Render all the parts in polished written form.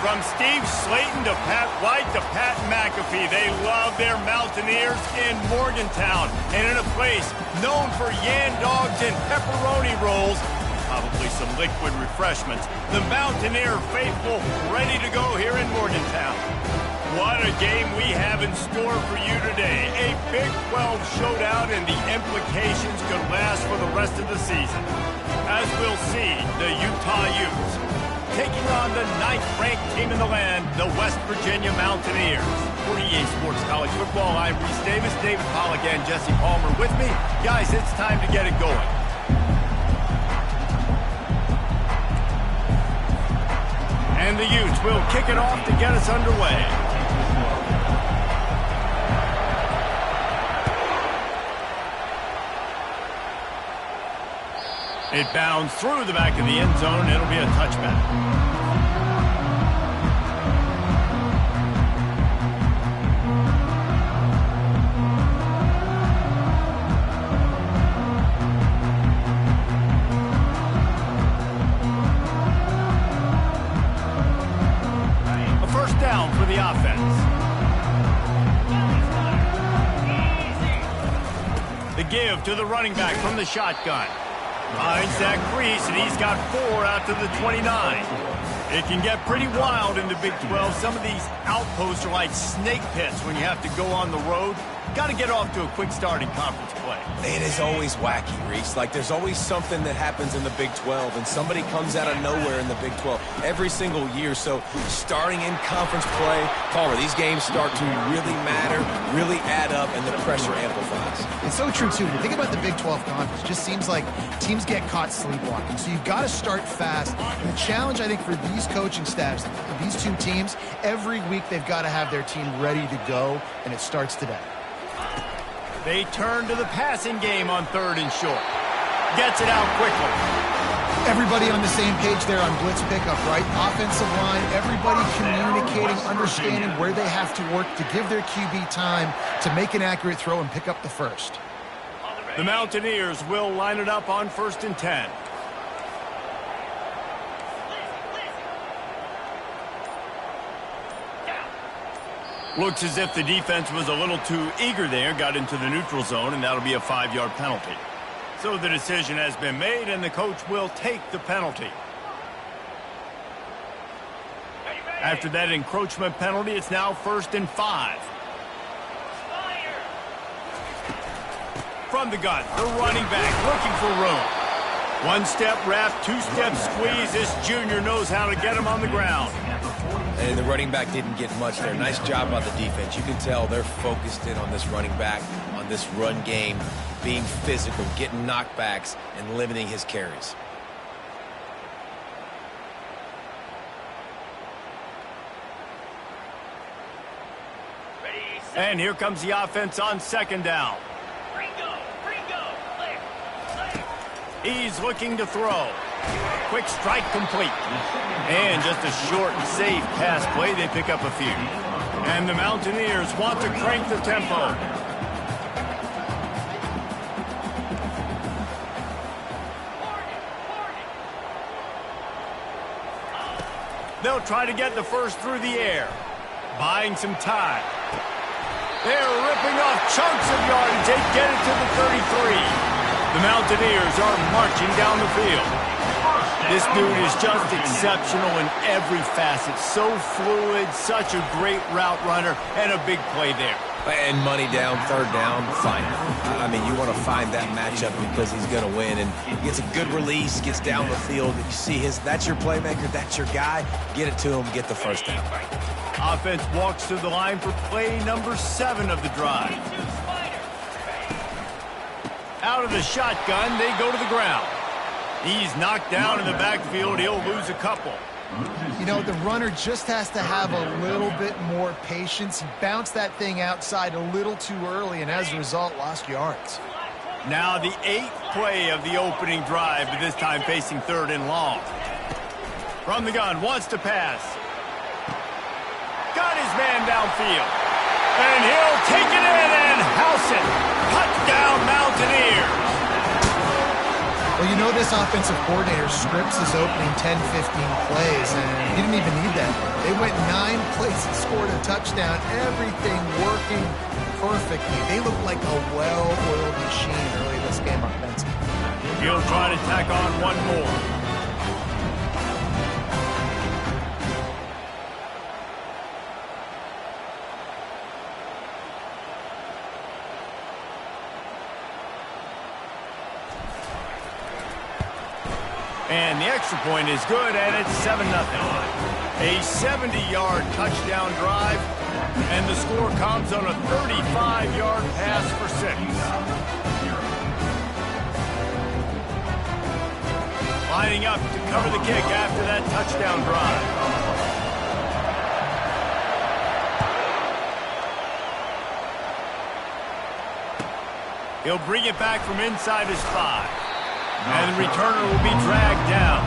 From Steve Slayton to Pat White to Pat McAfee, they love their Mountaineers in Morgantown. And in a place known for Yan Dogs and pepperoni rolls, probably some liquid refreshments, the Mountaineer faithful ready to go here in Morgantown. What a game we have in store for you today. A Big 12 showdown, and the implications could last for the rest of the season. As we'll see, the Utah Utes taking on the 9th-ranked team in the land, the West Virginia Mountaineers. For EA Sports College Football, I'm Reese Davis, David Pollack, and Jesse Palmer with me. Guys, it's time to get it going. And the Utes will kick it off to get us underway. It bounds through the back of the end zone, and it'll be a touchback. A first down for the offense. The give to the running back from the shotgun. Finds that crease, and he's got 4 out to the 29. It can get pretty wild in the Big 12. Some of these outposts are like snake pits when you have to go on the road. Got to get off to a quick start in conference play. It is always wacky, Reese. Like, there's always something that happens in the Big 12, and somebody comes out of nowhere in the Big 12 every single year. So starting in conference play, Palmer, these games start to really matter, really add up, and the pressure amplifies. It's so true, too. When you think about the Big 12 conference, it just seems like teams get caught sleepwalking. So you've got to start fast. And the challenge, I think, for these coaching staffs, these two teams, every week they've got to have their team ready to go, and it starts today. They turn to the passing game on 3rd and short. Gets it out quickly. Everybody on the same page there on blitz pickup, right? Offensive line, everybody communicating, understanding where they have to work to give their QB time to make an accurate throw and pick up the first. The Mountaineers will line it up on 1st and 10. Looks as if the defense was a little too eager there, got into the neutral zone, and that'll be a 5-yard penalty. So the decision has been made, and the coach will take the penalty. After that encroachment penalty, it's now 1st and 5. From the gun, the running back looking for room. One-step wrap, two-step squeeze. This junior knows how to get him on the ground. And the running back didn't get much there. Nice job by the defense. You can tell they're focused in on this running back, on this run game, being physical, getting knockbacks, and limiting his carries. And here comes the offense on 2nd down. He's looking to throw. Quick strike complete. And just a short and safe pass play. They pick up a few. And the Mountaineers want to crank the tempo. They'll try to get the first through the air. Buying some time. They're ripping off chunks of yardage. They get it to the 33. The Mountaineers are marching down the field. This dude is just exceptional in every facet. So fluid, such a great route runner, and a big play there. And money down, 3rd down, fine. I mean, you want to find that matchup because he's going to win. And he gets a good release, gets down the field. You see that's your playmaker, that's your guy. Get it to him, get the first down. Offense walks to the line for play number 7 of the drive. Out of the shotgun, they go to the ground. He's knocked down in the backfield. He'll lose a couple. You know, the runner just has to have a little bit more patience. He bounced that thing outside a little too early, and as a result, lost yards. Now the 8th play of the opening drive, but this time facing 3rd and long. From the gun, wants to pass. Got his man downfield. And he'll take it in and house it. Touchdown, Mountaineers. Well, you know this offensive coordinator scripts his opening 10, 15 plays, and he didn't even need that. They went 9 plays and scored a touchdown. Everything working perfectly. They look like a well-oiled machine early in this game offensively. He'll try to tack on one more. And the extra point is good, and it's 7-0. A 70-yard touchdown drive, and the score comes on a 35-yard pass for 6. Lining up to cover the kick after that touchdown drive. He'll bring it back from inside his 5. And the returner will be dragged down.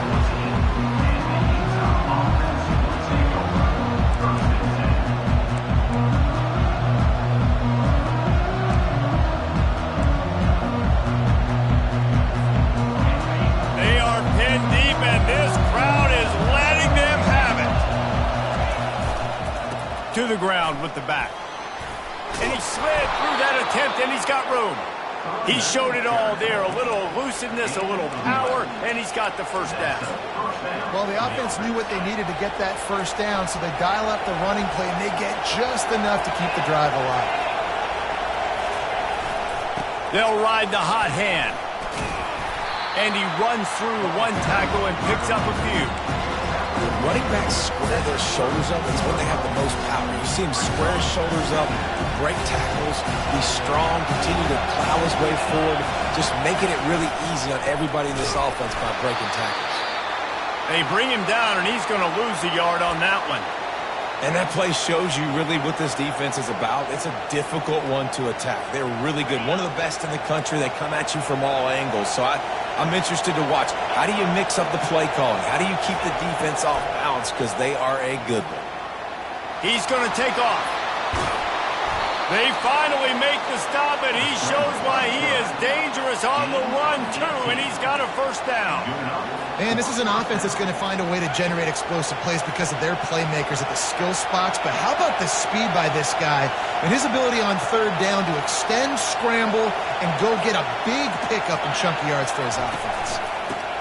They are pinned deep, and this crowd is letting them have it. To the ground with the back. And he slid through that attempt, and he's got room. He showed it all there, a little elusiveness, a little power, and he's got the first down. Well, the offense knew what they needed to get that first down, so they dial up the running play, and they get just enough to keep the drive alive. They'll ride the hot hand. And he runs through one tackle and picks up a few. When running backs square their shoulders up, it's when they have the most power. You see him square his shoulders up, break tackles, be strong, continue to plow his way forward, just making it really easy on everybody in this offense by breaking tackles. They bring him down, and he's going to lose a yard on that one. And that play shows you really what this defense is about. It's a difficult one to attack. They're really good. One of the best in the country. They come at you from all angles. So I'm interested to watch. How do you mix up the play calling? How do you keep the defense off balance? Because they are a good one. He's going to take off. They finally make the stop, and he shows why he is dangerous on the run, too, and he's got a first down. Man, this is an offense that's going to find a way to generate explosive plays because of their playmakers at the skill spots. But how about the speed by this guy and his ability on third down to extend, scramble, and go get a big pickup and chunky yards for his offense.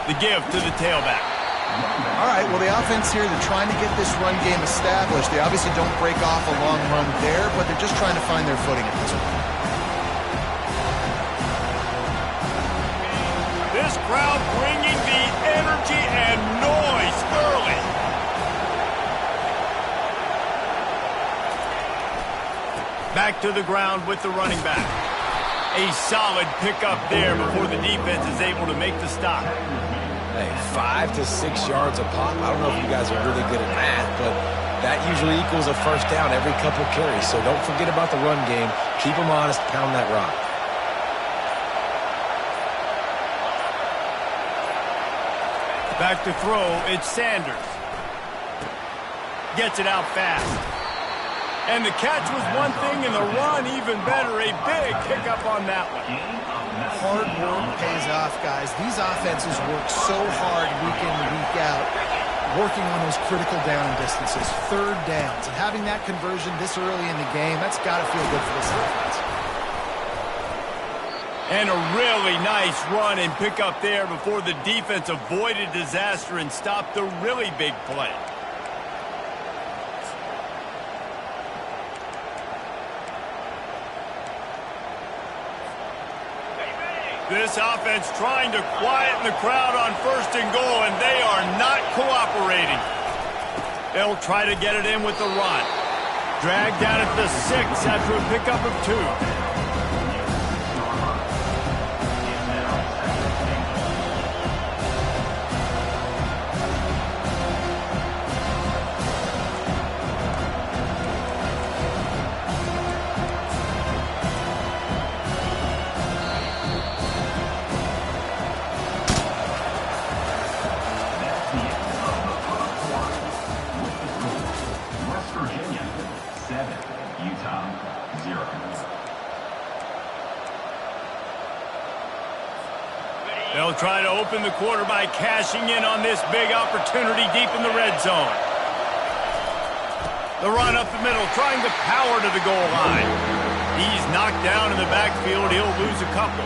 The give to the tailback. All right, well, the offense here, they're trying to get this run game established. They obviously don't break off a long run there, but they're just trying to find their footing at this point. This crowd bringing the energy and noise early. Back to the ground with the running back. A solid pickup there before the defense is able to make the stop. Hey, 5 to 6 yards a pop. I don't know if you guys are really good at math, but that usually equals a first down every couple carries. So don't forget about the run game. Keep them honest. Pound that rock. Back to throw, it's Sanders. Gets it out fast. And the catch was one thing, and the run even better. A big pickup on that one. Hard work pays off, guys. These offenses work so hard week in and week out, working on those critical down distances, third downs. And having that conversion this early in the game, that's got to feel good for this offense. And a really nice run and pick up there before the defense avoided disaster and stopped the really big play. This offense trying to quieten the crowd on first and goal, and they are not cooperating. They'll try to get it in with the run. Dragged down at the 6 after a pickup of 2. They'll try to open the quarter by cashing in on this big opportunity deep in the red zone. The run up the middle, trying to power to the goal line. He's knocked down in the backfield. He'll lose a couple.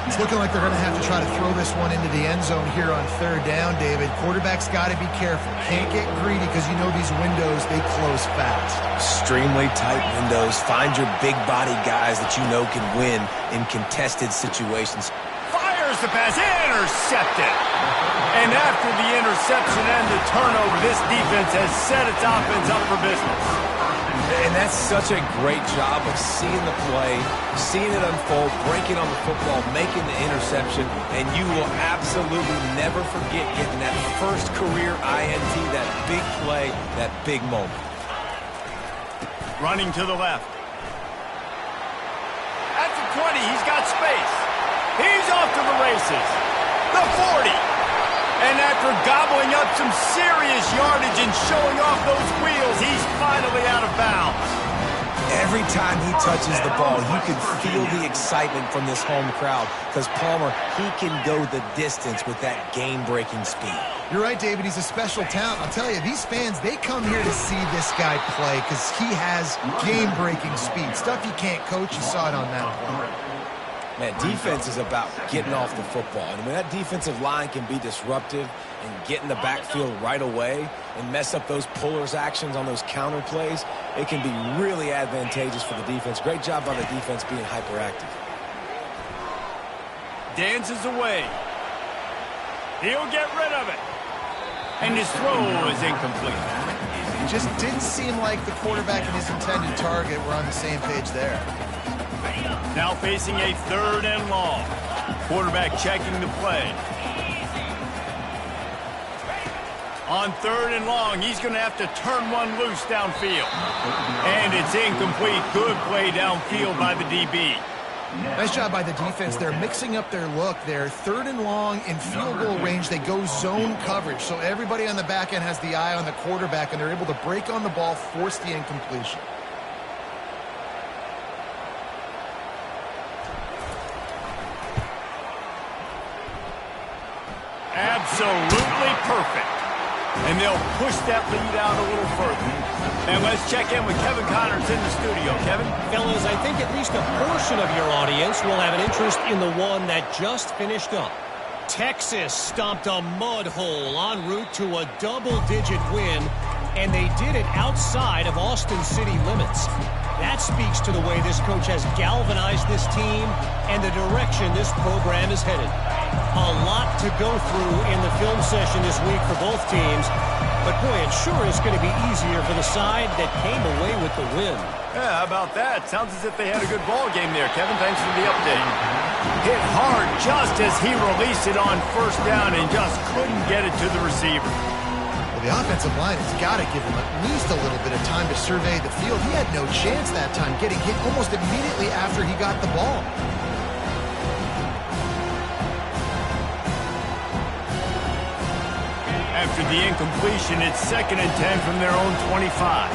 It's looking like they're going to have to try to throw this one into the end zone here on third down, David. Quarterback's got to be careful. Can't get greedy because you know these windows, they close fast. Extremely tight windows. Find your big body guys that you know can win in contested situations. Fires the pass, intercepted. And after the interception and the turnover, this defense has set its offense up for business. And that's such a great job of seeing the play, seeing it unfold, breaking on the football, making the interception, and you will absolutely never forget getting that first career INT, that big play, that big moment. Running to the left. At the 20, he's got space. He's off to the races. The 40. And after gobbling up some serious yardage and showing off those wheels, he's finally out of bounds. Every time he touches the ball, you can feel the excitement from this home crowd because Palmer, he can go the distance with that game-breaking speed. You're right, David. He's a special talent. I'll tell you, these fans, they come here to see this guy play because he has game-breaking speed. Stuff you can't coach. You saw it on that one. Man, defense is about getting off the football. And when that defensive line can be disruptive and get in the backfield right away and mess up those pullers actions on those counter plays, it can be really advantageous for the defense. Great job by the defense being hyperactive. Dances away. He'll get rid of it. And his throw is incomplete. It just didn't seem like the quarterback and his intended target were on the same page there. Now facing a third and long. Quarterback checking the play. On third and long, he's going to have to turn one loose downfield. And it's incomplete. Good play downfield by the DB. Nice job by the defense. They're mixing up their look. They're third and long in field goal range. They go zone coverage. So everybody on the back end has the eye on the quarterback, and they're able to break on the ball, force the incompletion. Absolutely perfect. And they'll push that lead out a little further. And let's check in with Kevin Connors in the studio. Kevin? Fellas, I think at least a portion of your audience will have an interest in the one that just finished up. Texas stomped a mud hole en route to a double-digit win, and they did it outside of Austin city limits. That speaks to the way this coach has galvanized this team and the direction this program is headed. A lot to go through in the film session this week for both teams, but boy, it sure is going to be easier for the side that came away with the win. Yeah, how about that? Sounds as if they had a good ball game there. Kevin, thanks for the update. Hit hard just as he released it on first down and just couldn't get it to the receiver. Well, the offensive line has got to give him at least a little bit of time to survey the field. He had no chance that time, getting hit almost immediately after he got the ball. After the incompletion, it's 2nd and 10 from their own 25.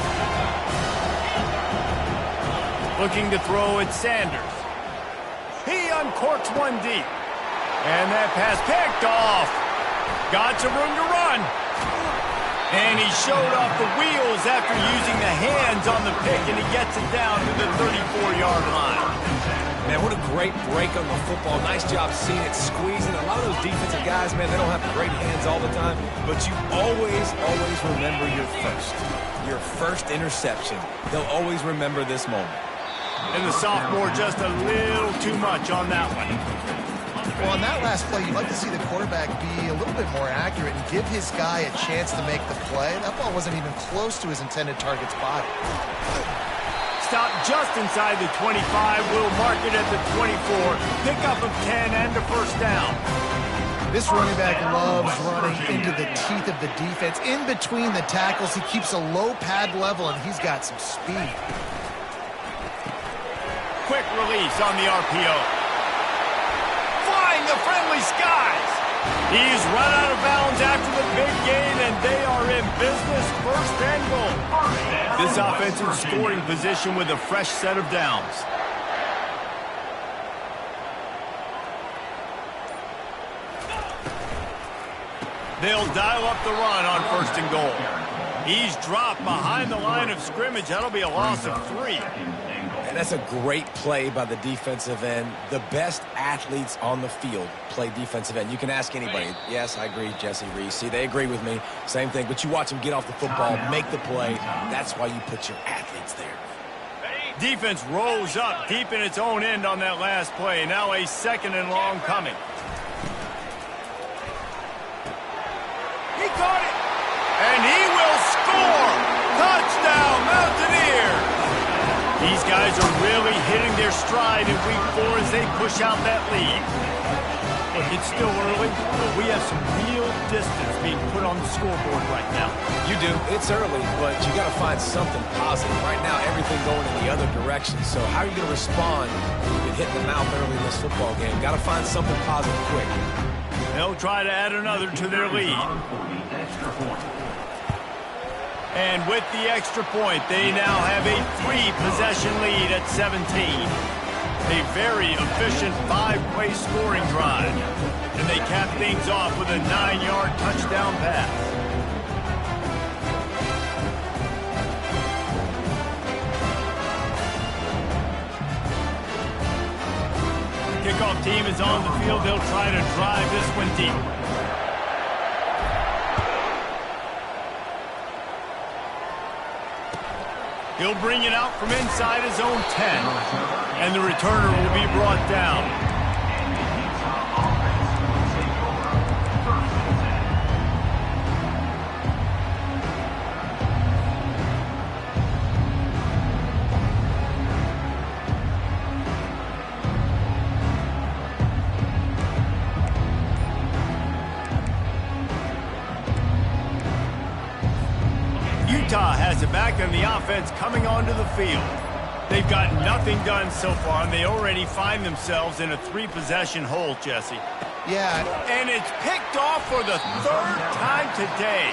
Looking to throw at Sanders. He uncorks one deep. And that pass picked off. Got some room to run. And he showed off the wheels after using the hands on the pick, and he gets it down to the 34-yard line. Man, what a great break on the football. Nice job seeing it squeezing. A lot of those defensive guys, man, they don't have great hands all the time, but you always remember your first interception. They'll always remember this moment. And the sophomore just a little too much on that one. Well, on that last play, you'd like to see the quarterback be a little bit more accurate and give his guy a chance to make the play. That ball wasn't even close to his intended target's body. Stop just inside the 25. We'll mark it at the 24. Pickup of 10 and a first down. This running back loves running into the teeth of the defense. In between the tackles, he keeps a low pad level, and he's got some speed. Quick release on the RPO. Flying the friendly skies. He's run out of bounds after the big gain, and they are in business. First and goal. This offense in scoring position with a fresh set of downs. They'll dial up the run on 1st and goal. He's dropped behind the line of scrimmage. That'll be a loss of 3. And that's a great play by the defensive end. The best athletes on the field play defensive end. You can ask anybody. Yes, I agree, Jesse Reese. See, they agree with me. Same thing. But you watch them get off the football, make the play. That's why you put your athletes there. Defense rolls up deep in its own end on that last play. Now a 2nd and long coming. He caught it. And he will score. Touchdown, Mountaineers. These guys are really hitting their stride in week 4 as they push out that lead. Look, it's still early, but we have some real distance being put on the scoreboard right now. You do. It's early, but you got to find something positive. Right now, everything going in the other direction. So how are you going to respond when you get hit in the mouth early in this football game? Got to find something positive quick. They'll try to add another to their lead. And with the extra point, they now have a 3-possession lead at 17. A very efficient 5-play scoring drive. And they cap things off with a 9-yard touchdown pass. Kickoff team is on the field. They'll try to drive this one deep. He'll bring it out from inside his own 10. And the returner will be brought down. Utah has it back, and the offense coming onto the field. They've got nothing done so far, and they already find themselves in a 3-possession hole, Jesse. Yeah. And it's picked off for the 3rd time today.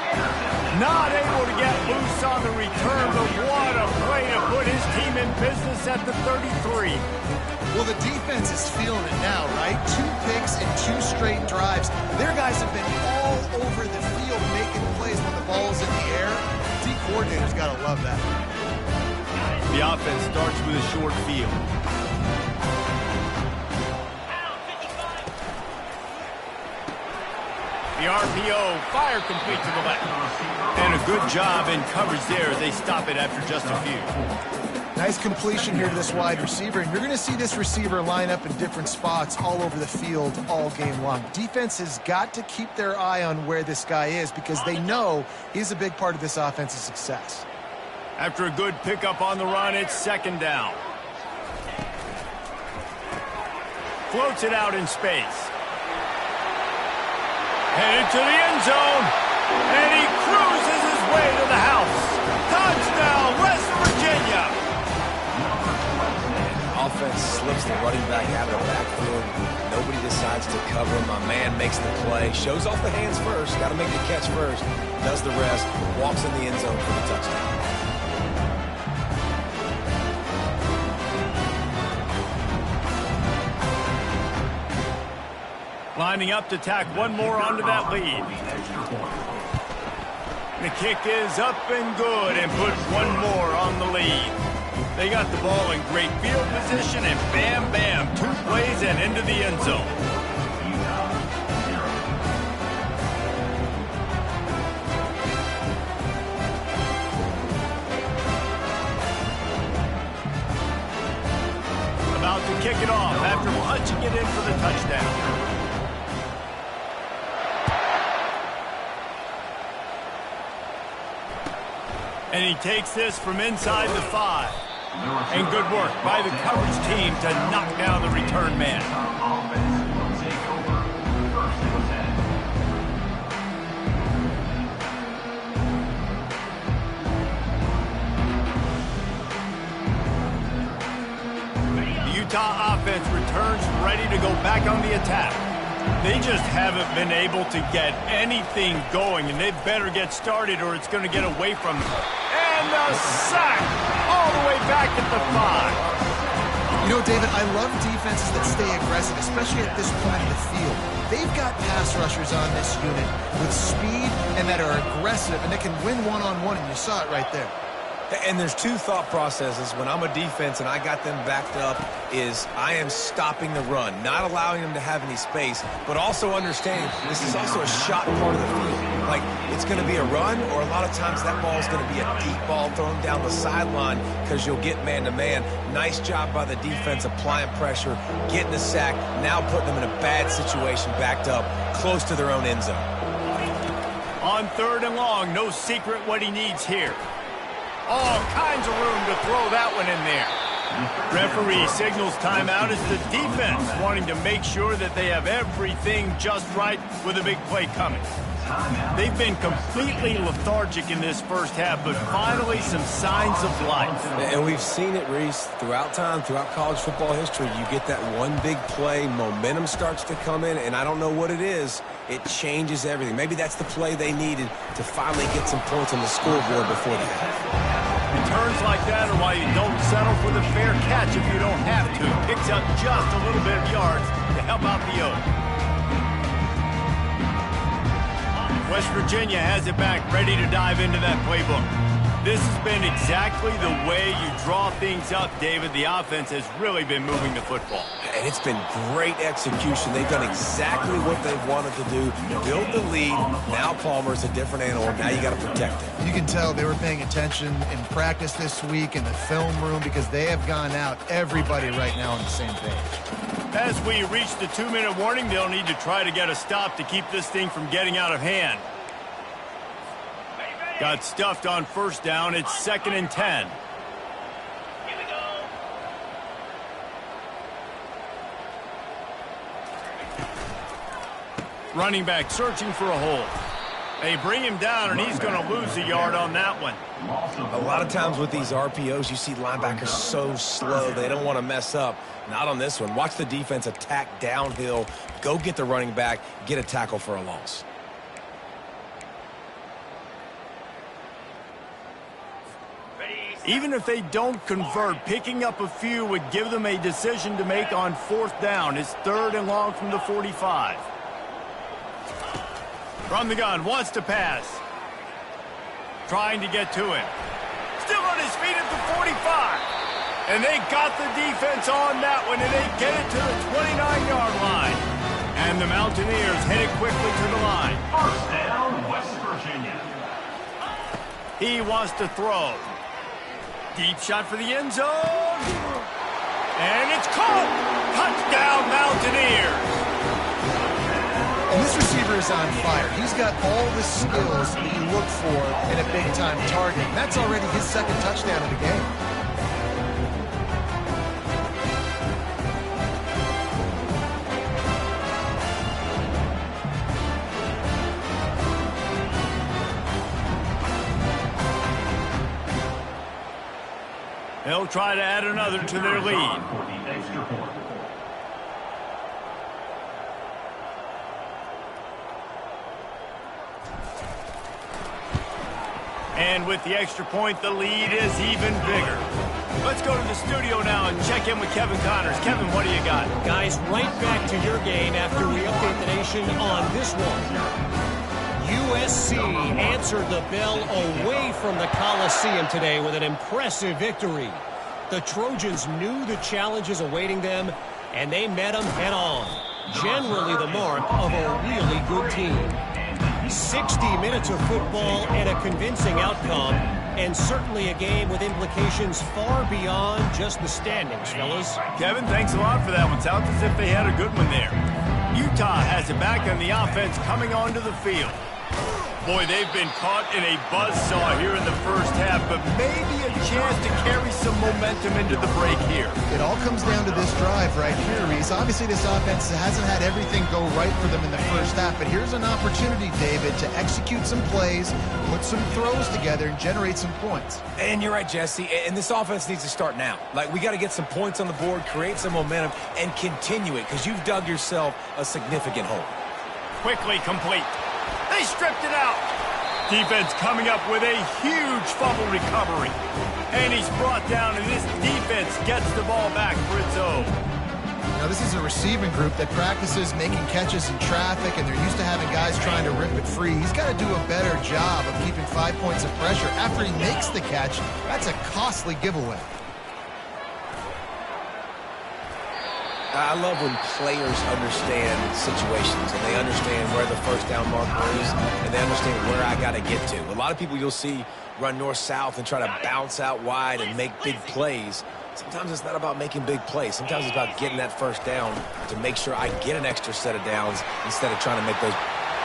Not able to get loose on the return, but what a play to put his team in business at the 33. Well, the defense is feeling it now, right? 2 picks and 2 straight drives. Their guys have been all over the field making plays when the ball's in the air. Coordinator's got to love that. The offense starts with a short field. The RPO, fire complete to the left. And a good job in coverage there as they stop it after just a few. Nice completion here to this wide receiver, and you're going to see this receiver line up in different spots all over the field all game long. Defense has got to keep their eye on where this guy is because they know he's a big part of this offense's success. After a good pickup on the run, it's 2nd down. Floats it out in space. Headed to the end zone, and he cruises his way to the house. Touchdown, West Virginia! Offense slips the running back out of the backfield. Nobody decides to cover him. My man makes the play. Shows off the hands first. Got to make the catch first. Does the rest. Walks in the end zone for the touchdown. Lining up to tack one more onto that lead. The kick is up and good and puts one more on the lead. They got the ball in great field position, and bam, bam, 2 plays and into the end zone. About to kick it off after punching it in for the touchdown. And he takes this from inside the 5. And good work by the coverage team to knock down the return man. The Utah offense returns ready to go back on the attack. They just haven't been able to get anything going, and they better get started or it's going to get away from them. And the sack all the way back at the 5. You know, David, I love defenses that stay aggressive, especially at this point in the field. They've got pass rushers on this unit with speed and that are aggressive and that can win one-on-one, and you saw it right there. And there's two thought processes when I'm a defense and I got them backed up is I am stopping the run, not allowing them to have any space, but also understanding this is also a shot part of the field. Like, it's going to be a run, or a lot of times that ball is going to be a deep ball thrown down the sideline because you'll get man-to-man. Nice job by the defense applying pressure, getting the sack, now putting them in a bad situation backed up close to their own end zone. On 3rd and long, no secret what he needs here. All kinds of room to throw that one in there. Referee signals timeout as the defense wanting to make sure that they have everything just right with a big play coming. They've been completely lethargic in this first half, but finally some signs of life. And we've seen it, Reese, throughout time, throughout college football history. You get that one big play, momentum starts to come in, and I don't know what it is. It changes everything. Maybe that's the play they needed to finally get some points on the scoreboard before the half. Turns like that are why you don't settle for the fair catch if you don't have to. Picks up just a little bit of yards to help out the Oaks. West Virginia has it back, ready to dive into that playbook. This has been exactly the way you draw things up, David. The offense has really been moving the football. And it's been great execution. They've done exactly what they've wanted to do. Build the lead. Now Palmer's a different animal. Now you got to protect it. You can tell they were paying attention in practice this week in the film room because they have gone out, everybody right now on the same page. As we reach the 2-minute warning, they'll need to try to get a stop to keep this thing from getting out of hand. Got stuffed on 1st down. It's 2nd and 10. Running back searching for a hole. They bring him down, and he's going to lose a yard on that one. A lot of times with these RPOs, you see linebackers so slow. They don't want to mess up. Not on this one. Watch the defense attack downhill. Go get the running back. Get a tackle for a loss. Even if they don't convert, picking up a few would give them a decision to make on 4th down. It's 3rd and long from the 45. From the gun, wants to pass. Trying to get to him. Still on his feet at the 45. And they got the defense on that one, and they get it to the 29-yard line. And the Mountaineers headed quickly to the line. 1st down, West Virginia. He wants to throw. Deep shot for the end zone. And it's caught. Touchdown, Mountaineers. And this receiver is on fire. He's got all the skills that you look for in a big-time target. And that's already his 2nd touchdown of the game. They'll try to add another to their lead. And with the extra point, the lead is even bigger. Let's go to the studio now and check in with Kevin Connors. Kevin, what do you got? Guys, right back to your game after we update the nation on this one. USC answered the bell away from the Coliseum today with an impressive victory. The Trojans knew the challenges awaiting them, and they met them head-on. Generally the mark of a really good team. 60 minutes of football and a convincing outcome, and certainly a game with implications far beyond just the standings, fellas. Kevin, thanks a lot for that one. Sounds as if they had a good one there. Utah has it back on the offense coming onto the field. Boy, they've been caught in a buzzsaw here in the first half, but maybe a chance to carry some momentum into the break here. It all comes down to this drive right here, Reese. Obviously, this offense hasn't had everything go right for them in the first half, but here's an opportunity, David, to execute some plays, put some throws together, and generate some points. And you're right, Jesse, and this offense needs to start now. Like, we got to get some points on the board, create some momentum, and continue it, because you've dug yourself a significant hole. Quickly complete. They stripped it out. Defense coming up with a huge fumble recovery. And he's brought down, and this defense gets the ball back for its own. Now, this is a receiving group that practices making catches in traffic, and they're used to having guys trying to rip it free. He's got to do a better job of keeping 5 points of pressure after he makes the catch. That's a costly giveaway. I love when players understand situations and they understand where the first down marker is and they understand where I got to get to. A lot of people you'll see run north-south and try to bounce out wide and make big plays. Sometimes it's not about making big plays. Sometimes it's about getting that first down to make sure I get an extra set of downs instead of trying to make those.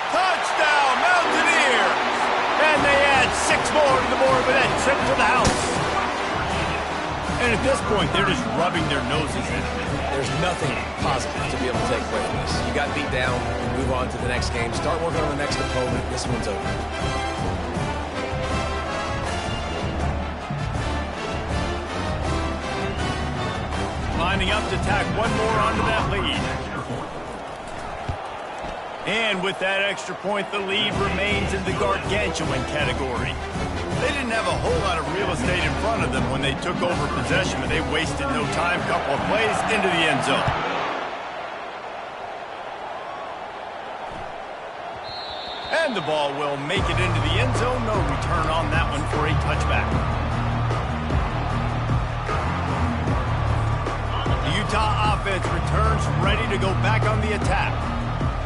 Touchdown, Mountaineers! And they add 6 more to the board with that trip to the house. And at this point, they're just rubbing their noses in it. There's nothing positive to be able to take away from this. You got beat down, move on to the next game, start working on the next opponent. This one's over. Lining up to tack one more onto that lead. And with that extra point, the lead remains in the gargantuan category. They didn't have a whole lot of real estate in front of them when they took over possession, but they wasted no time. Couple of plays into the end zone. And the ball will make it into the end zone. No return on that one for a touchback. The Utah offense returns ready to go back on the attack.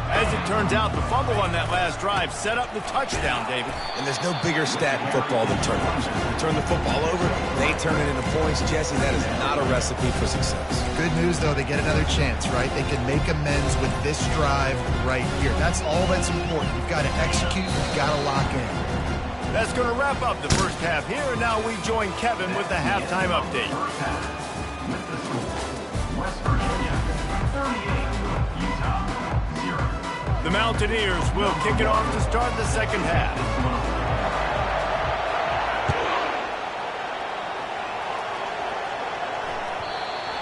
As it turns out, the fumble on that last drive set up the touchdown, David. And there's no bigger stat in football than turnovers. You turn the football over, they turn it into points. Jesse, that is not a recipe for success. Good news, though, they get another chance, right? They can make amends with this drive right here. That's all that's important. You've got to execute. You've got to lock in. That's going to wrap up the first half here, and now we join Kevin with the halftime update. West Virginia, 38, Utah, 0. The Mountaineers will kick it off to start the second half.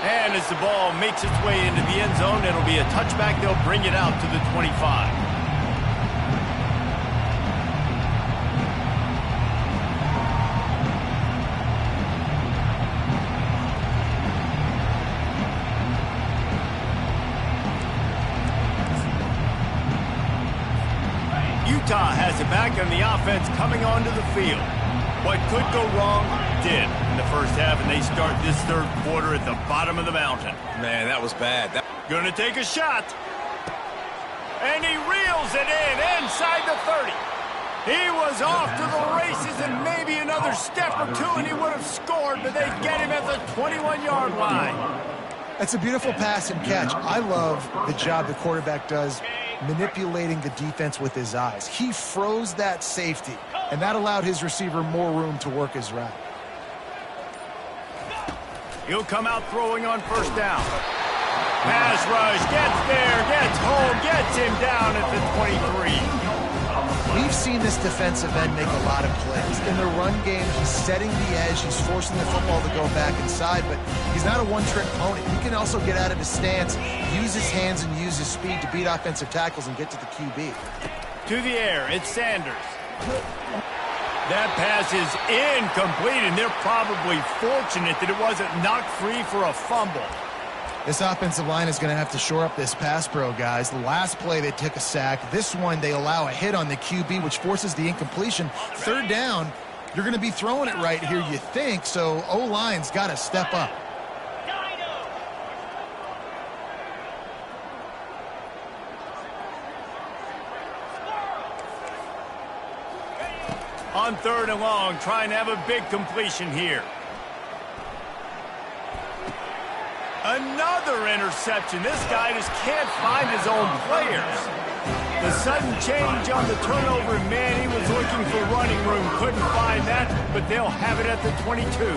And as the ball makes its way into the end zone, it'll be a touchback. They'll bring it out to the 25. Utah has it back, and the offense coming onto the field. What could go wrong did in the first half, and they start this third quarter at the bottom of the mountain. Man, that was bad. Gonna take a shot. And he reels it in inside the 30. He was off to the races and maybe another step or two, and he would have scored, but they get him at the 21-yard line. That's a beautiful pass and catch. I love the job the quarterback does manipulating the defense with his eyes. He froze that safety, and that allowed his receiver more room to work his route. He'll come out throwing on first down. Pass rush, gets there, gets home, gets him down at the 23. We've seen this defensive end make a lot of plays. In the run game, he's setting the edge, he's forcing the football to go back inside, but he's not a one-trick pony. He can also get out of his stance, use his hands, and use his speed to beat offensive tackles and get to the QB. To the air, it's Sanders. That pass is incomplete, and they're probably fortunate that it wasn't knocked free for a fumble. This offensive line is going to have to shore up this pass pro, guys. The last play, they took a sack. This one, they allow a hit on the QB, which forces the incompletion. Third down, you're going to be throwing it right here, you think, so O-line's got to step up. On third and long, trying to have a big completion here. Another interception. This guy just can't find his own players. The sudden change on the turnover, man, he was looking for running room. Couldn't find that, but they'll have it at the 22.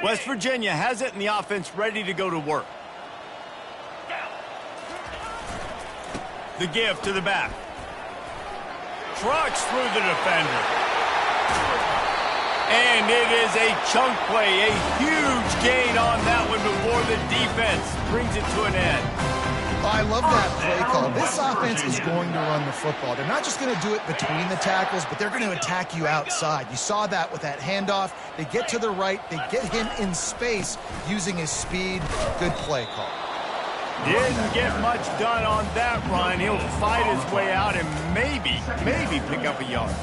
West Virginia has it, and the offense ready to go to work. The give to the back. trucks through the defender. And it is a chunk play, a huge gain on that one before the defense brings it to an end. I love that play call. This offense is going to run the football. They're not just going to do it between the tackles, but they're going to attack you outside. You saw that with that handoff. They get to the right. They get him in space using his speed. Good play call. Didn't get much done on that run. He'll fight his way out and maybe pick up a yard.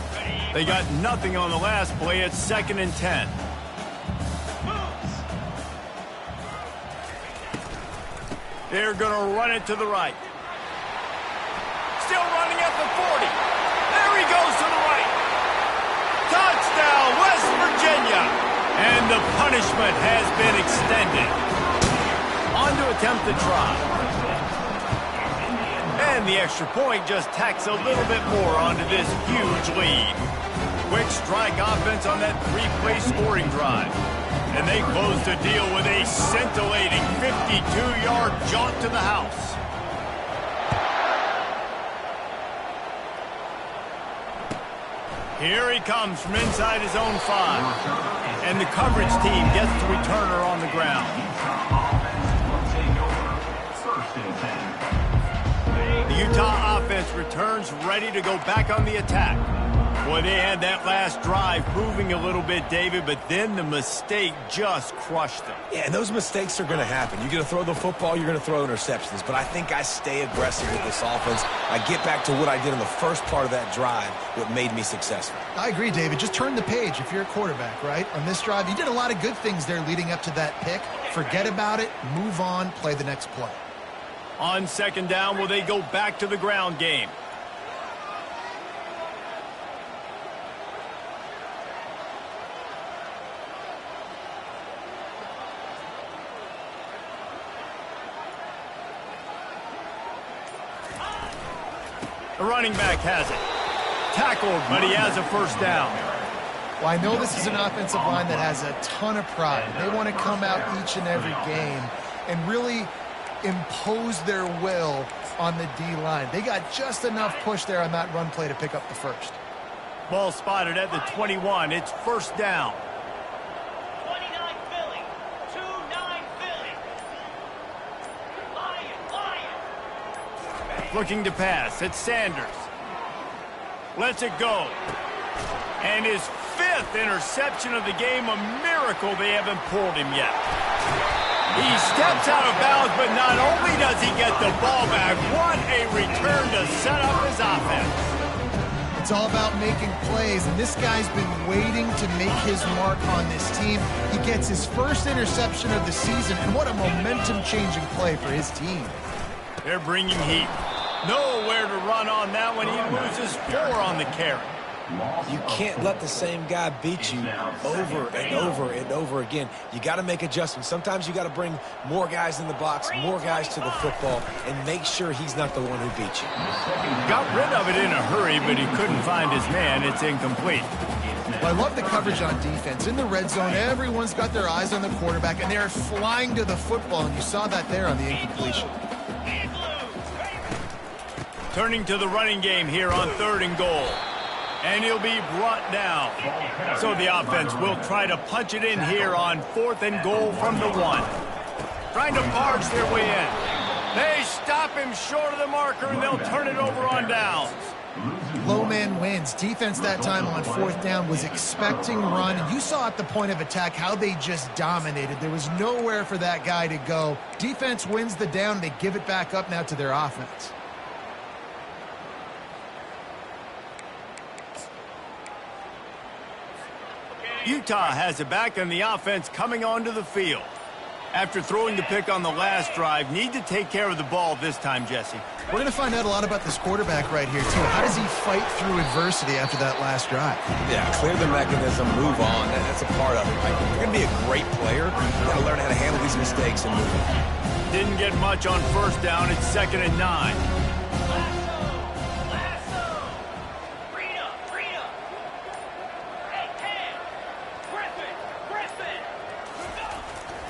They got nothing on the last play. It's 2nd and 10. They're going to run it to the right. Still running at the 40. There he goes to the right. Touchdown, West Virginia. And the punishment has been extended. On to attempt the try. And the extra point just tacks a little bit more onto this huge lead. Quick strike offense on that 3-play scoring drive. And they close the deal with a scintillating 52-yard jaunt to the house. Here he comes from inside his own 5. And the coverage team gets the returner on the ground. The Utah offense returns ready to go back on the attack. Boy, they had that last drive moving a little bit, David, but then the mistake just crushed them. Yeah, and those mistakes are going to happen. You're going to throw the football, you're going to throw interceptions. But I think I stay aggressive with this offense. I get back to what I did in the first part of that drive, what made me successful. I agree, David. Just turn the page if you're a quarterback, right? On this drive, you did a lot of good things there leading up to that pick. Forget about it, move on, play the next play. On 2nd down, will they go back to the ground game? The running back has it. Tackled, but he has a first down. Well, I know this is an offensive line that has a ton of pride. They want to come out each and every game and really impose their will on the D-line. They got just enough push there on that run play to pick up the first. Ball spotted at the 21. It's first down. 29 Philly. 2-9 Philly. Lion. Looking to pass. It's Sanders. Lets it go. And his 5th interception of the game. A miracle they haven't pulled him yet. He steps out of bounds, but not only does he get the ball back, what a return to set up his offense. It's all about making plays, and this guy's been waiting to make his mark on this team. He gets his first interception of the season, and what a momentum-changing play for his team. They're bringing heat. Nowhere to run on that one. He loses 4 on the carry. You can't let the same guy beat you over and over and over again. You got to make adjustments. Sometimes you got to bring more guys in the box, more guys to the football, and make sure he's not the one who beat you. Got rid of it in a hurry, but he couldn't find his man. It's incomplete. Well, I love the coverage on defense. In the red zone, everyone's got their eyes on the quarterback, and they're flying to the football, and you saw that there on the incompletion. Turning to the running game here on 3rd and goal. And he'll be brought down. So the offense will try to punch it in here on 4th and goal from the 1. Trying to barge their way in. They stop him short of the marker, and they'll turn it over on downs. Low man wins. Defense that time on 4th down was expecting run, and you saw at the point of attack how they just dominated. There was nowhere for that guy to go. Defense wins the down. They give it back up now to their offense. Utah has it back, and the offense coming onto the field. After throwing the pick on the last drive, need to take care of the ball this time, Jesse. We're going to find out a lot about this quarterback right here, too. How does he fight through adversity after that last drive? Yeah, clear the mechanism, move on. That's a part of it, right? If you're going to be a great player, you got to learn how to handle these mistakes and move on. Didn't get much on first down. It's 2nd and 9.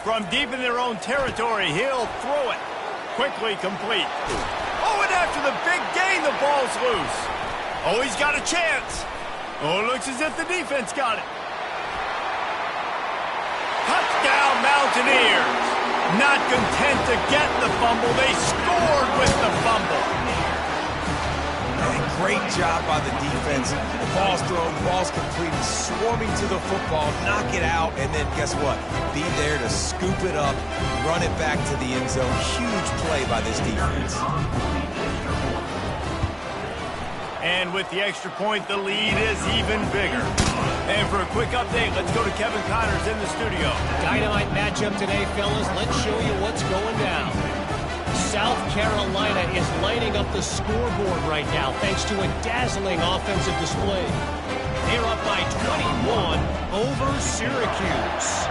From deep in their own territory, he'll throw it. Quickly complete. Oh, and after the big gain, the ball's loose. Oh, he's got a chance. Oh, it looks as if the defense got it. Touchdown, Mountaineers. Not content to get the fumble, they scored with the fumble. And great job by the defense. The ball's thrown, the ball's completed, swarming to the football, knock it out, and then guess what? Be there to scoop it up, run it back to the end zone. Huge play by this defense. And with the extra point, the lead is even bigger. And for a quick update, let's go to Kevin Connors in the studio. Dynamite matchup today, fellas. Let's show you what's going down. South Carolina is lighting up the scoreboard right now thanks to a dazzling offensive display. They're up by 21 over Syracuse.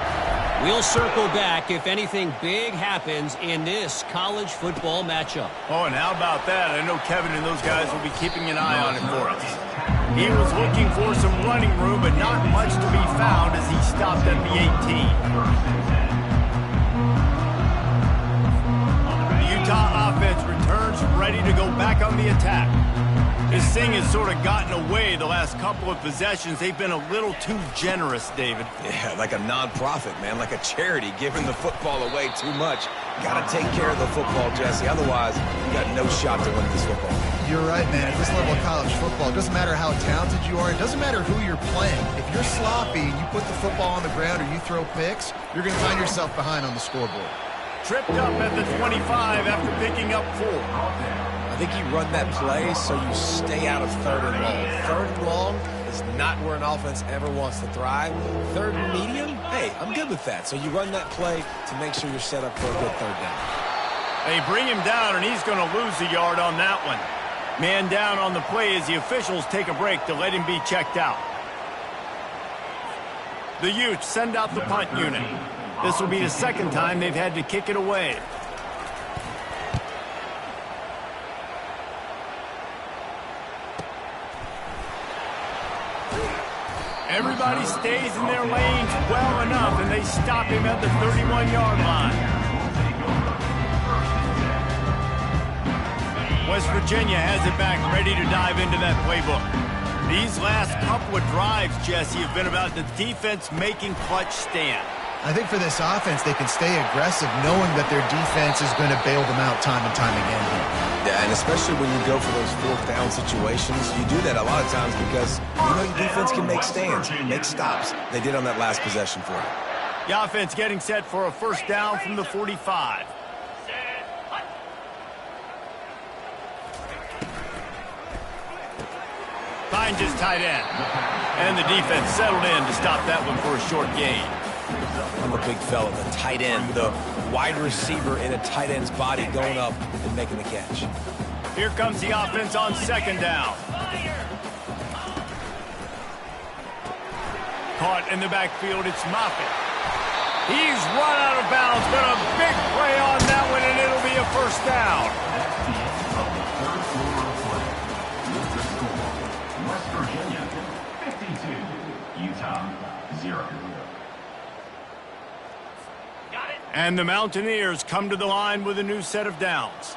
We'll circle back if anything big happens in this college football matchup. Oh, and how about that? I know Kevin and those guys will be keeping an eye on it for us. He was looking for some running room, but not much to be found as he stopped at the 18. The Utah offense returns ready to go back on the attack. This thing has sort of gotten away the last couple of possessions. They've been a little too generous, David. Yeah, like a non-profit, man, like a charity, giving the football away too much. Got to take care of the football, Jesse. Otherwise, you got no shot to win this football. You're right, man. At this level of college football, it doesn't matter how talented you are. It doesn't matter who you're playing. If you're sloppy and you put the football on the ground or you throw picks, you're going to find yourself behind on the scoreboard. Tripped up at the 25 after picking up 4. I think you run that play so you stay out of third and long. Third and long is not where an offense ever wants to thrive. Third and medium, hey, I'm good with that. So you run that play to make sure you're set up for a good third down. They bring him down, and he's going to lose a yard on that one. Man down on the play as the officials take a break to let him be checked out. The Utes send out the punt unit. This will be the second time they've had to kick it away. Everybody stays in their lanes well enough, and they stop him at the 31-yard line. West Virginia has it back, ready to dive into that playbook. These last couple of drives, Jesse, have been about the defense making clutch stand. I think for this offense, they can stay aggressive knowing that their defense is going to bail them out time and time again. Yeah, and especially when you go for those fourth down situations, you do that a lot of times because you know your defense can make stands, make stops. They did on that last possession for you. The offense getting set for a first down from the 45. Finds his tight end. And the defense settled in to stop that one for a short gain. I'm a big fella, the tight end, the wide receiver in a tight end's body going up and making the catch. Here comes the offense on second down. Caught in the backfield, it's Moffitt. He's run out of bounds, but a big play on that one, and it'll be a first down. That's the end of the third quarter of play. With the score, West Virginia 52, Utah 0. And the Mountaineers come to the line with a new set of downs.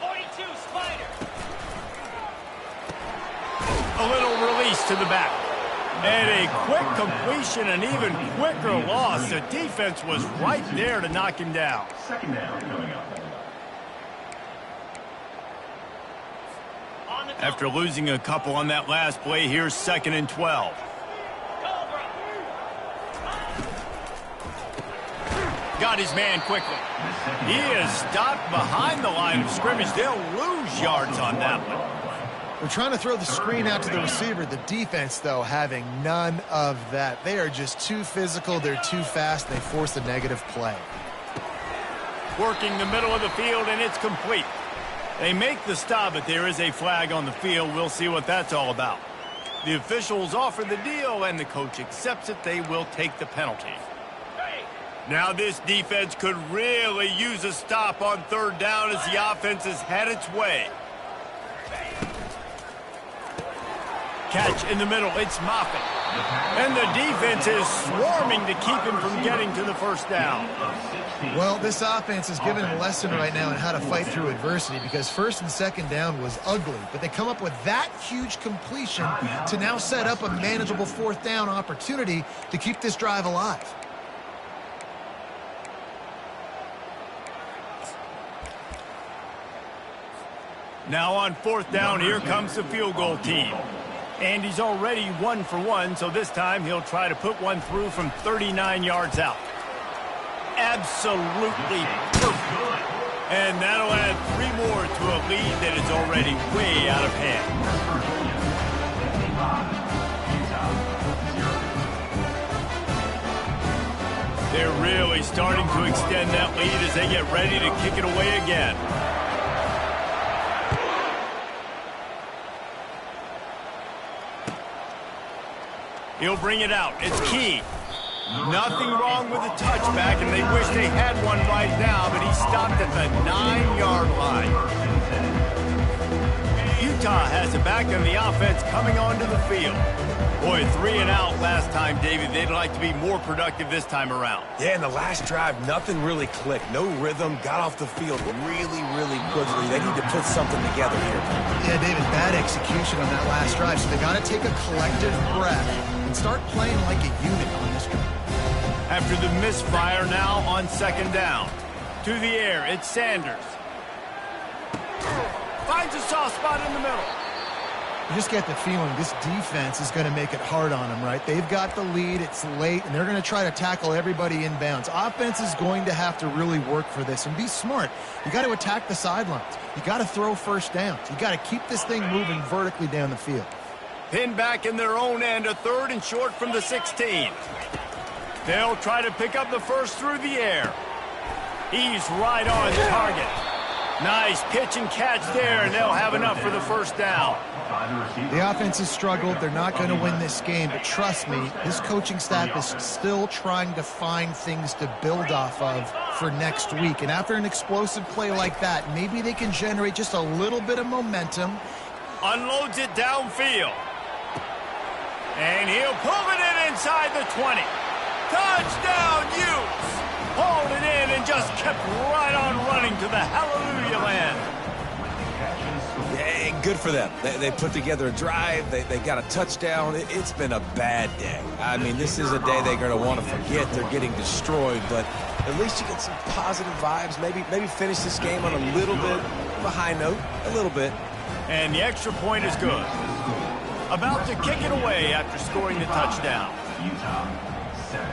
42, Spider. A little release to the back. And a quick completion, an even quicker loss. The defense was right there to knock him down. Second down coming up. After losing a couple on that last play, here's 2nd and 12. Got his man quickly. He is stopped behind the line of scrimmage. They'll lose yards on that one. They're trying to throw the screen out to the receiver. The defense, though, having none of that. They are just too physical. They're too fast. They force a negative play. Working the middle of the field, and it's complete. They make the stop, but there is a flag on the field. We'll see what that's all about. The officials offer the deal, and the coach accepts it. They will take the penalty. Now this defense could really use a stop on third down as the offense has had its way. Catch in the middle. It's Moffitt. And the defense is swarming to keep him from getting to the first down. Well, this offense is giving a lesson right now on how to fight through adversity because first and second down was ugly, but they come up with that huge completion to now set up a manageable fourth down opportunity to keep this drive alive. Now on fourth down, here comes the field goal team. And he's already 1 for 1, so this time he'll try to put one through from 39 yards out. Absolutely perfect. And that'll add 3 more to a lead that is already way out of hand. They're really starting to extend that lead as they get ready to kick it away again. He'll bring it out. It's Key. Nothing wrong with the touchback, and they wish they had one right now, but he stopped at the 9-yard line. Utah has it back on the offense coming onto the field. Boy, 3 and out last time, David. They'd like to be more productive this time around. Yeah, in the last drive, nothing really clicked. No rhythm, got off the field really, really quickly. They need to put something together here. Yeah, David, bad execution on that last drive, so they got to take a collective breath and start playing like a unit on this drive. After the misfire, now on second down. To the air, it's Sanders. Finds a soft spot in the middle. You just get the feeling this defense is going to make it hard on them, right? They've got the lead, it's late, and they're going to try to tackle everybody inbounds. Offense is going to have to really work for this and be smart. You got to attack the sidelines. You got to throw first downs. You got to keep this thing moving vertically down the field. Pinned back in their own end, a 3rd and short from the 16. They'll try to pick up the first through the air. He's right on target. Nice pitch and catch there, and they'll have enough for the first down. The offense has struggled. They're not going to win this game, but trust me, this coaching staff is still trying to find things to build off of for next week. And after an explosive play like that, maybe they can generate just a little bit of momentum. Unloads it downfield. And he'll pull it in inside the 20. Touchdown, Utes! Hauled it in and just kept right on running to the hallelujah land. Yeah, good for them. They put together a drive. They got a touchdown. It's been a bad day. I mean, this is a day they're going to want to forget. They're getting destroyed, but at least you get some positive vibes. Maybe finish this game on a little bit of a high note, a little bit. And the extra point is good. About to kick it away after scoring the touchdown. Utah 7.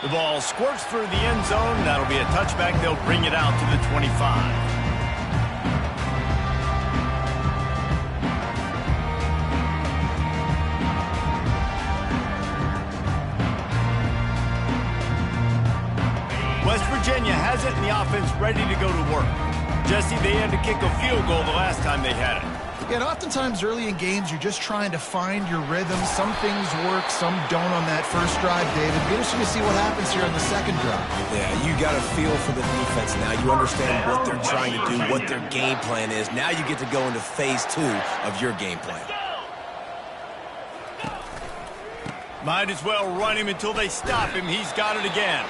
The ball squirts through the end zone. That'll be a touchback. They'll bring it out to the 25. West Virginia has it, and the offense ready to go to work. Jesse, they had to kick a field goal the last time they had it. And oftentimes early in games, you're just trying to find your rhythm. Some things work, some don't on that first drive, David. Be interesting to see what happens here on the second drive. Yeah, you got a feel for the defense now. You understand what they're trying to do, what their game plan is. Now you get to go into phase 2 of your game plan. Might as well run him until they stop him. He's got it again.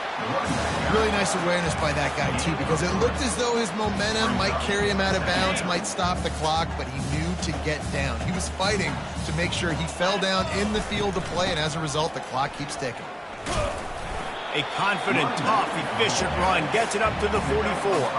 Really nice awareness by that guy, too, because it looked as though his momentum might carry him out of bounds, might stop the clock, but he knew to get down. He was fighting to make sure he fell down in the field to play, and as a result, the clock keeps ticking. A confident, tough, efficient run gets it up to the 44.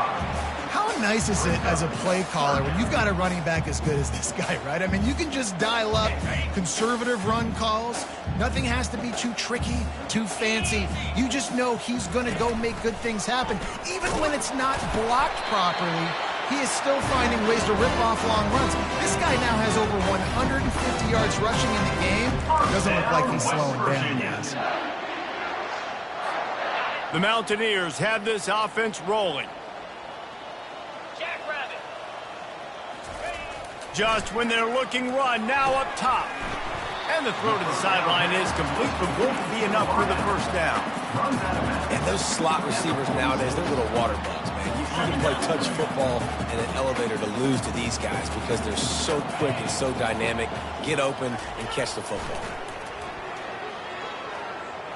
How nice is it as a play caller when you've got a running back as good as this guy, right? I mean, you can just dial up conservative run calls. Nothing has to be too tricky, too fancy. You just know he's going to go make good things happen. Even when it's not blocked properly, he is still finding ways to rip off long runs. This guy now has over 150 yards rushing in the game. Doesn't look like he's slowing down, guys. The Mountaineers have this offense rolling. Just when they're looking run, now up top. And the throw to the sideline is complete, but won't be enough for the first down. And those slot receivers nowadays, they're little water bugs, man. man. You can play touch football in an elevator to lose to these guys because they're so quick and so dynamic. Get open and catch the football.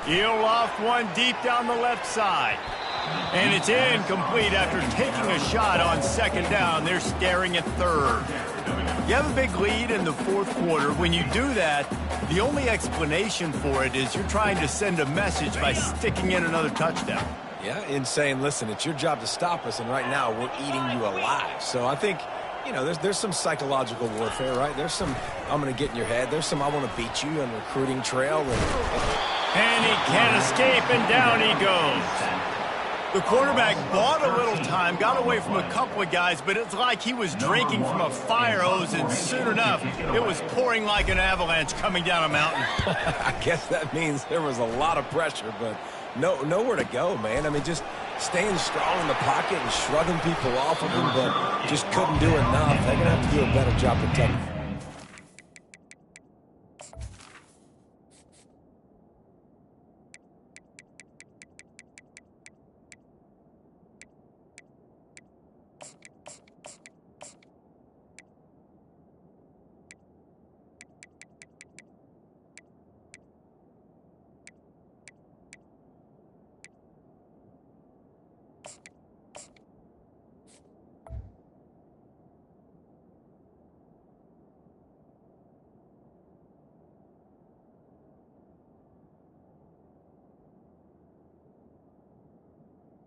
He'll loft one deep down the left side. And it's incomplete after taking a shot on second down. They're staring at third. You have a big lead in the fourth quarter. When you do that, the only explanation for it is you're trying to send a message by sticking in another touchdown. Yeah, and saying, listen, it's your job to stop us, and right now we're eating you alive. So I think, you know, there's some psychological warfare, right? There's some, I'm going to get in your head. There's some, I want to beat you on the recruiting trail. And he can't escape, and down he goes. The quarterback bought a little time, got away from a couple of guys, but it's like he was drinking from a fire hose, and soon enough, it was pouring like an avalanche coming down a mountain. I guess that means there was a lot of pressure, but nowhere to go, man. I mean, just staying strong in the pocket and shrugging people off of him, but just couldn't do enough. They're going to have to do a better job protecting him.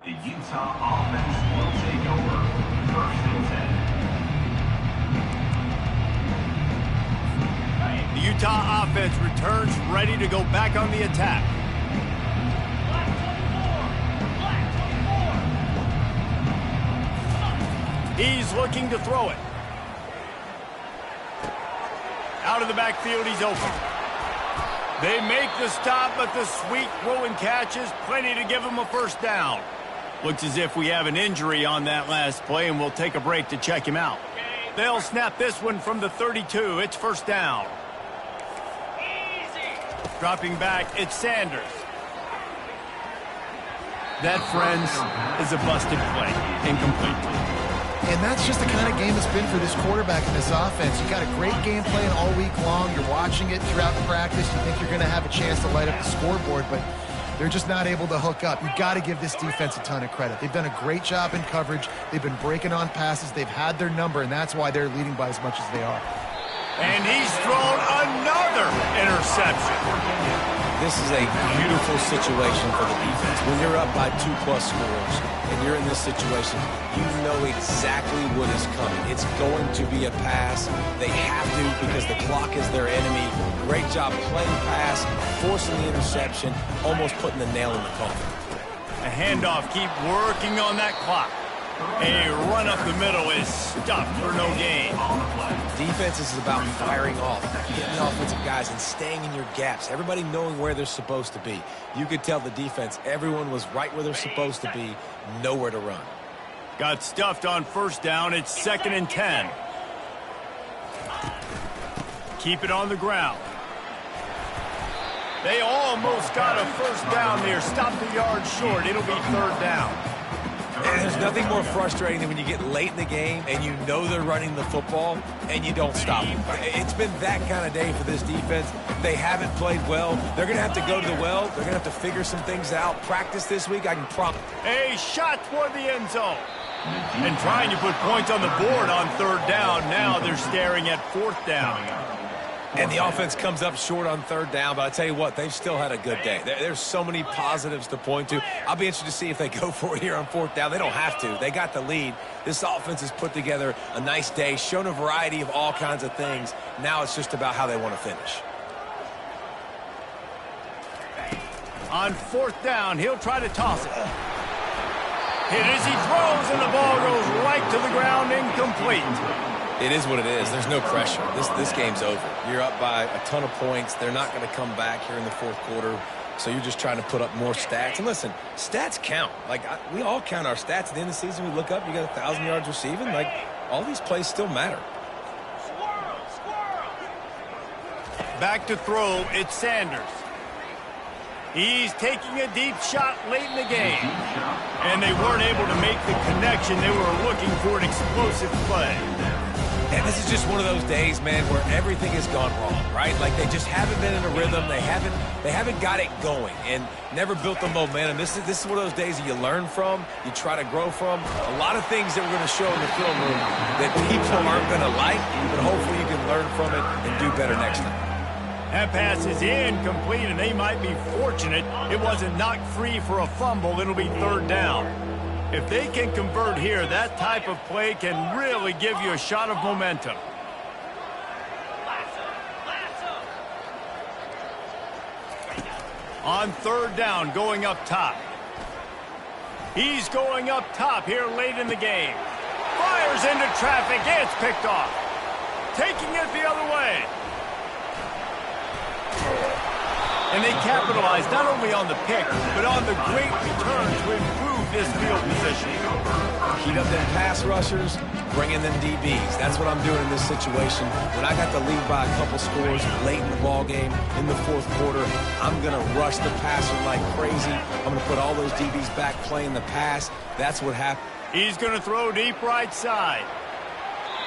The Utah offense will take over. 1st and 10. The Utah offense returns ready to go back on the attack. He's looking to throw it. Out of the backfield, he's open. They make the stop, but the sweet throwing catch is plenty to give him a first down. Looks as if we have an injury on that last play, and we'll take a break to check him out. They'll snap this one from the 32. It's first down. Dropping back, it's Sanders. That, friends, is a busted play. Incomplete. And that's just the kind of game it's been for this quarterback in this offense. You got a great game plan all week long. You're watching it throughout the practice. You think you're going to have a chance to light up the scoreboard, but they're just not able to hook up. You've got to give this defense a ton of credit. They've done a great job in coverage. They've been breaking on passes. They've had their number, and that's why they're leading by as much as they are. And he's thrown another interception. This is a beautiful situation for the defense. When you're up by 2+ scores and you're in this situation, you know exactly what is coming. It's going to be a pass. They have to because the clock is their enemy. Great job playing pass, forcing the interception, almost putting the nail in the coffin. A handoff, keep working on that clock. A run up the middle is stuffed for no gain. Defense is about firing off, getting the offensive guys and staying in your gaps. Everybody knowing where they're supposed to be. You could tell the defense, everyone was right where they're supposed to be, nowhere to run. Got stuffed on first down. It's 2nd and 10. Keep it on the ground. They almost got a first down there. Stopped a yard short. It'll be 3rd down. And there's nothing more frustrating than when you get late in the game and you know they're running the football and you don't stop them. It's been that kind of day for this defense. They haven't played well. They're going to have to go to the well. They're going to have to figure some things out. Practice this week, I can promise. A shot toward the end zone. And trying to put points on the board on 3rd down. Now they're staring at 4th down. And the offense comes up short on 3rd down, but I tell you what, they've still had a good day. There's so many positives to point to. I'll be interested to see if they go for it here on 4th down. They don't have to. They got the lead. This offense has put together a nice day, shown a variety of all kinds of things. Now it's just about how they want to finish. On 4th down, he'll try to toss it. Hit as he throws, and the ball goes right to the ground, incomplete. It is what it is. There's no pressure. This game's over. You're up by a ton of points. They're not going to come back here in the 4th quarter, so you're just trying to put up more stats. And listen, stats count. Like, we all count our stats. At the end of the season, we look up, you got 1,000 yards receiving. Like, all these plays still matter. Back to throw, it's Sanders. He's taking a deep shot late in the game. And they weren't able to make the connection. They were looking for an explosive play. And this is just one of those days, man, where everything has gone wrong, right? Like they just haven't been in a rhythm. They haven't got it going and never built the momentum. This is one of those days that you learn from, you try to grow from. A lot of things that we're going to show in the film room that people aren't going to like, but hopefully you can learn from it and do better next time. That pass is incomplete, and they might be fortunate it wasn't knocked free for a fumble. It'll be third down. If they can convert here, that type of play can really give you a shot of momentum. On third down, going up top. He's going up top here late in the game. Fires into traffic. It's picked off. Taking it the other way. And they capitalize not only on the pick, but on the great return to improve this field position. Heat up them pass rushers, bring in them DBs. That's what I'm doing in this situation. When I got the lead by a couple scores late in the ball game, in the fourth quarter, I'm going to rush the passer like crazy. I'm going to put all those DBs back playing the pass. That's what happened. He's going to throw deep right side.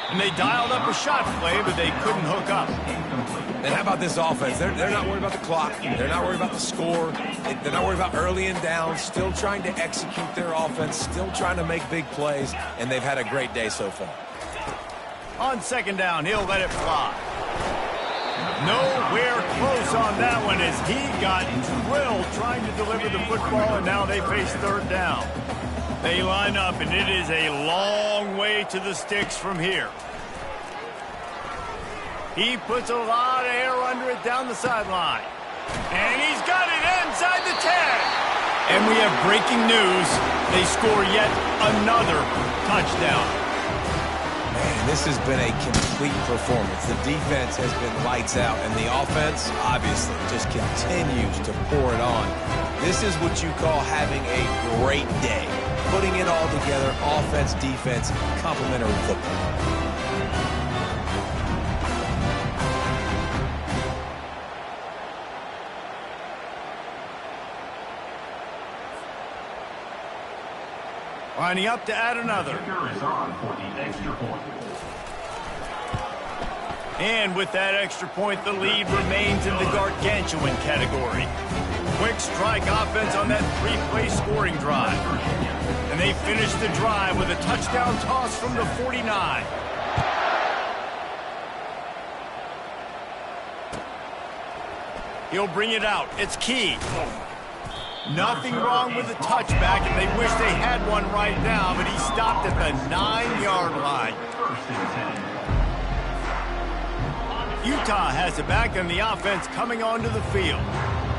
And they dialed up a shot play, but they couldn't hook up. And how about this offense? They're not worried about the clock. They're not worried about the score. They're not worried about early and down. Still trying to execute their offense. Still trying to make big plays. And they've had a great day so far. On second down, he'll let it fly. Nowhere close on that one as he got drilled trying to deliver the football, and now they face third down. They line up, and it is a long way to the sticks from here. He puts a lot of air under it down the sideline. And he's got it inside the 10. And we have breaking news. They score yet another touchdown. Man, this has been a complete performance. The defense has been lights out, and the offense, obviously, just continues to pour it on. This is what you call having a great day. Putting it all together, offense, defense, complementary football. Lining up to add another. Is on for the extra point. And with that extra point, the lead remains in the gargantuan category. Quick strike offense on that three-play scoring drive. And they finish the drive with a touchdown toss from the 49. He'll bring it out. It's Key. Nothing wrong with the touchback, and they wish they had one right now, but he stopped at the 9-yard line. Utah has it back, and the offense coming onto the field.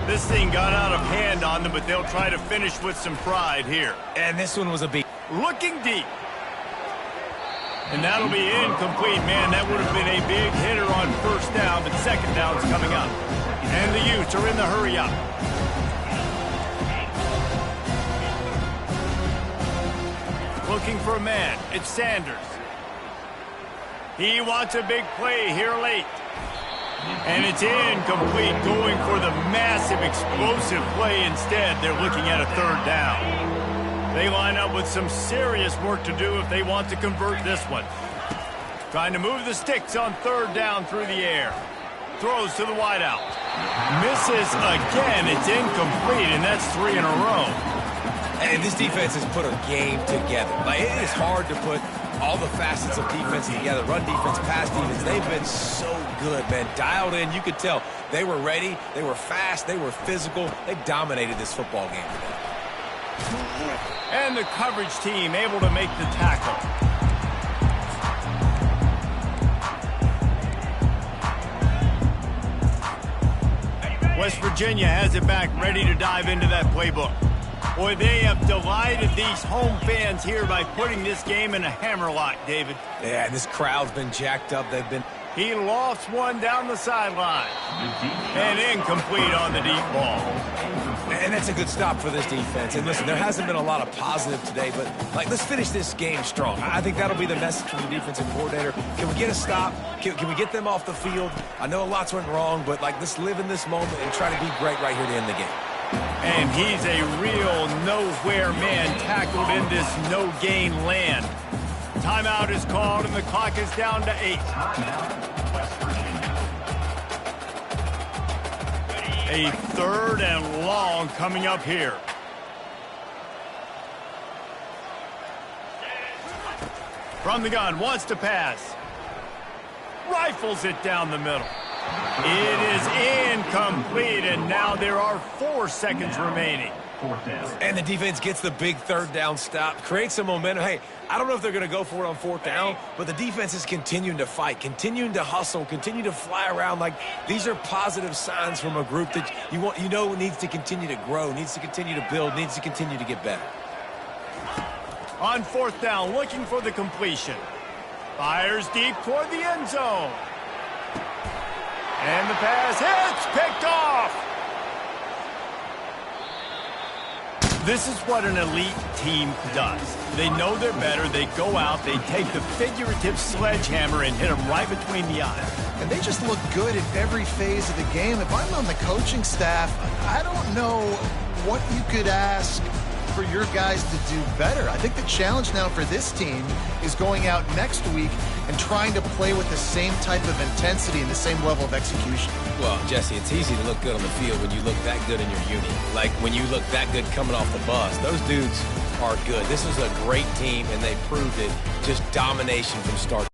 This thing got out of hand on them, but they'll try to finish with some pride here. And this one was a beat. Looking deep. And that'll be incomplete, man. That would have been a big hitter on first down, but second down's coming up. And the Utes are in the hurry-up. Looking for a man. It's Sanders. He wants a big play here late. And it's incomplete, going for the massive explosive play instead. They're looking at a third down. They line up with some serious work to do if they want to convert this one. Trying to move the sticks on third down through the air. Throws to the wideout. Misses again. It's incomplete, and that's 3 in a row. And this defense has put a game together. Like, it is hard to put all the facets of defense together. Run defense, pass defense. They've been so good, man. Dialed in. You could tell they were ready. They were fast. They were physical. They dominated this football game today. And the coverage team able to make the tackle. West Virginia has it back, ready to dive into that playbook. Boy, they have delighted these home fans here by putting this game in a hammerlock, David. Yeah, this crowd's been jacked up. They've been... He lofts one down the sideline. And incomplete on the deep ball. And that's a good stop for this defense. And listen, there hasn't been a lot of positive today, but, like, let's finish this game strong. I think that'll be the message from the defensive coordinator. Can we get a stop? Can we get them off the field? I know a lot's went wrong, but, like, let's live in this moment and try to be great right here to end the game. And he's a real nowhere man tackled in this no-gain land. Timeout is called, and the clock is down to 8. A 3rd and long coming up here. From the gun, wants to pass. Rifles it down the middle. It is incomplete, and now there are 4 seconds remaining. And the defense gets the big 3rd down stop, creates some momentum. Hey, I don't know if they're going to go for it on 4th down, but the defense is continuing to fight, continuing to hustle, continue to fly around. Like, these are positive signs from a group that you know needs to continue to grow, needs to continue to build, needs to continue to get better. On 4th down, looking for the completion. Fires deep toward the end zone. And the pass hits, picked off. This is what an elite team does. They know they're better. They go out, they take the figurative sledgehammer and hit them right between the eyes. And they just look good in every phase of the game. If I'm on the coaching staff, I don't know what you could ask for your guys to do better. I think the challenge now for this team is going out next week and trying to play with the same type of intensity and the same level of execution. Well, Jesse, it's easy to look good on the field when you look that good in your unit. Like when you look that good coming off the bus. Those dudes are good. This is a great team, and they proved it. Just domination from start.